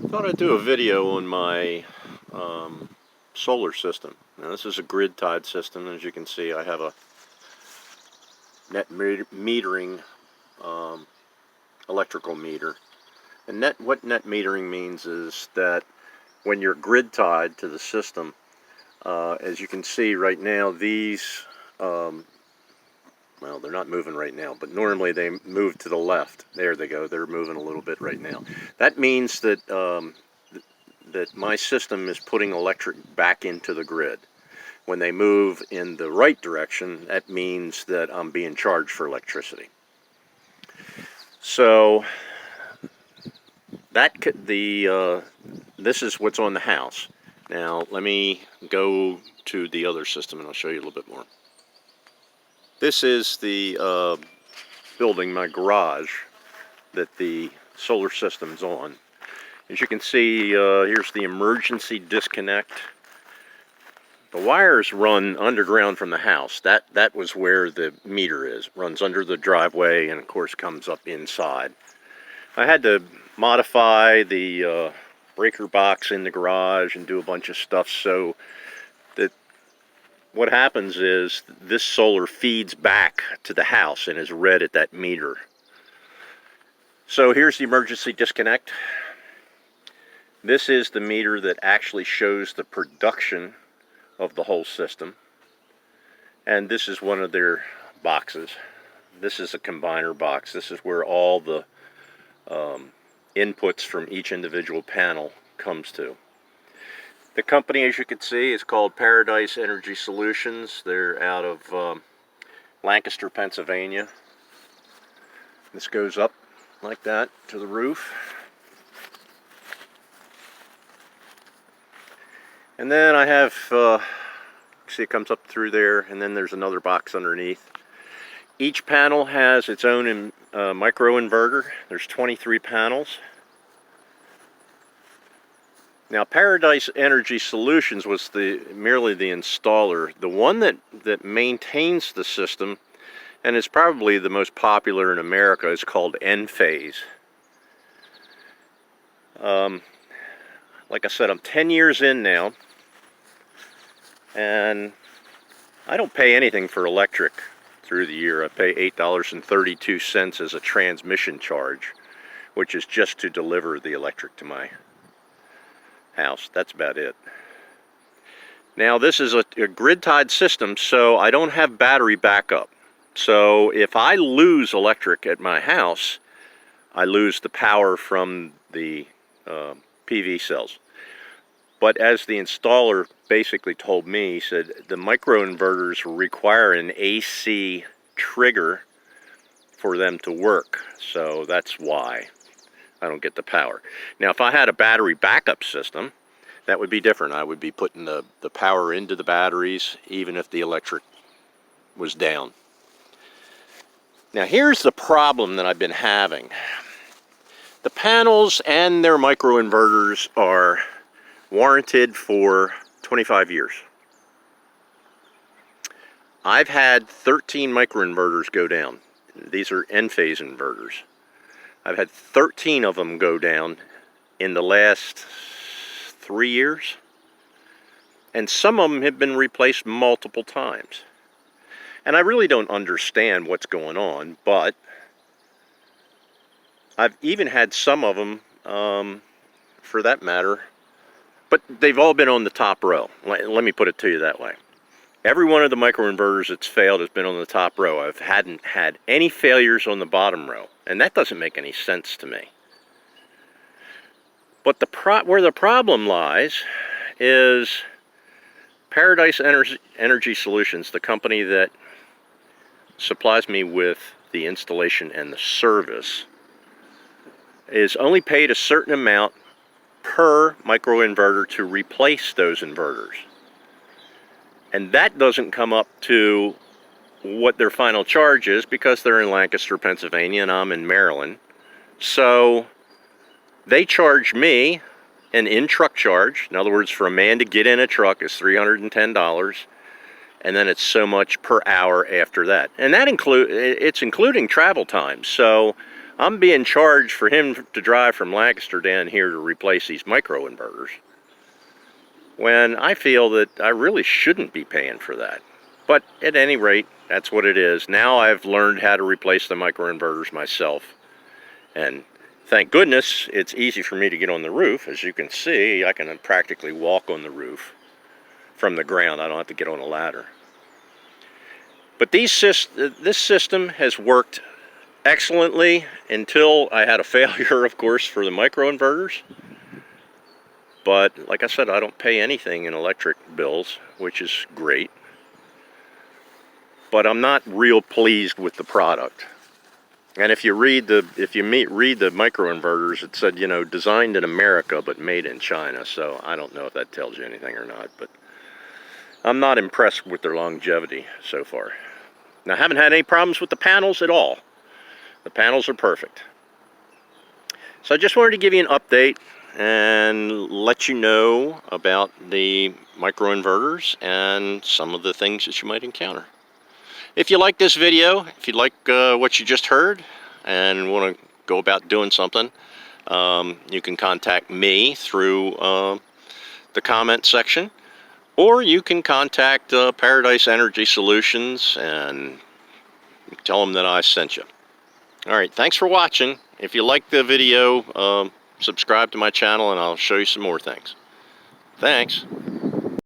Thought I'd do a video on my solar system. Now this is a grid-tied system. As you can see, I have a net metering electrical meter. And what net metering means is that when you're grid-tied to the system, as you can see right now, these, well, they're not moving right now, but normally they move to the left. There they go. They're moving a little bit right now. That means that that my system is putting electric back into the grid. When they move in the right direction, that means that I'm being charged for electricity. So this is what's on the house. Now let me go to the other system and I'll show you a little bit more. This is the building, my garage, that the solar system's on. As you can see, here's the emergency disconnect. The wires run underground from the house. That was where the meter is. Runs under the driveway and of course comes up inside. I had to modify the breaker box in the garage and do a bunch of stuff so that what happens is this solar feeds back to the house and is read at that meter. So here's the emergency disconnect. This is the meter that actually shows the production of the whole system. And this is one of their boxes. This is a combiner box. This is where all the inputs from each individual panel comes to. The company, as you can see, is called Paradise Energy Solutions. They're out of Lancaster, Pennsylvania. This goes up like that to the roof. And then I have, see, it comes up through there, and then there's another box underneath. Each panel has its own microinverter. There's 23 panels. Now, Paradise Energy Solutions was merely the installer. The one that maintains the system, and is probably the most popular in America, is called Enphase. Like I said, I'm 10 years in now, and I don't pay anything for electric through the year. I pay $8.32 as a transmission charge, which is just to deliver the electric to my house. That's about it. Now this is a grid-tied system, so I don't have battery backup. So if I lose electric at my house, I lose the power from the PV cells. But as the installer basically told me, he said the microinverters require an AC trigger for them to work. So that's why I don't get the power. Now, if I had a battery backup system, that would be different. I would be putting the power into the batteries, even if the electric was down. Now, here's the problem that I've been having. The panels and their microinverters are warranted for 25 years. I've had 13 microinverters go down. These are Enphase inverters. I've had 13 of them go down in the last 3 years. And some of them have been replaced multiple times. And I really don't understand what's going on, but I've even had some of them, for that matter, but they've all been on the top row. Let me put it to you that way. Every one of the microinverters that's failed has been on the top row. I hadn't had any failures on the bottom row, and that doesn't make any sense to me. But where the problem lies is Paradise Energy Solutions, the company that supplies me with the installation and the service, is only paid a certain amount per microinverter to replace those inverters. And that doesn't come up to what their final charge is because they're in Lancaster, Pennsylvania, and I'm in Maryland. So they charge me an in-truck charge. In other words, for a man to get in a truck is $310, and then it's so much per hour after that. And that it's including travel time. So I'm being charged for him to drive from Lancaster down here to replace these microinverters, when I feel that I really shouldn't be paying for that. But at any rate, that's what it is. Now I've learned how to replace the microinverters myself. And thank goodness it's easy for me to get on the roof. As you can see, I can practically walk on the roof from the ground. I don't have to get on a ladder. But this system has worked excellently until I had a failure, of course, for the microinverters. But like I said, I don't pay anything in electric bills, which is great. But I'm not real pleased with the product. And if you read the microinverters, it said, you know, designed in America but made in China. So I don't know if that tells you anything or not, but I'm not impressed with their longevity so far. Now, I haven't had any problems with the panels at all. The panels are perfect. So I just wanted to give you an update and let you know about the microinverters and some of the things that you might encounter. If you like this video, if you like what you just heard and want to go about doing something, you can contact me through the comment section, or you can contact Paradise Energy Solutions and tell them that I sent you. Alright, thanks for watching. If you like the video, subscribe to my channel and I'll show you some more things. Thanks.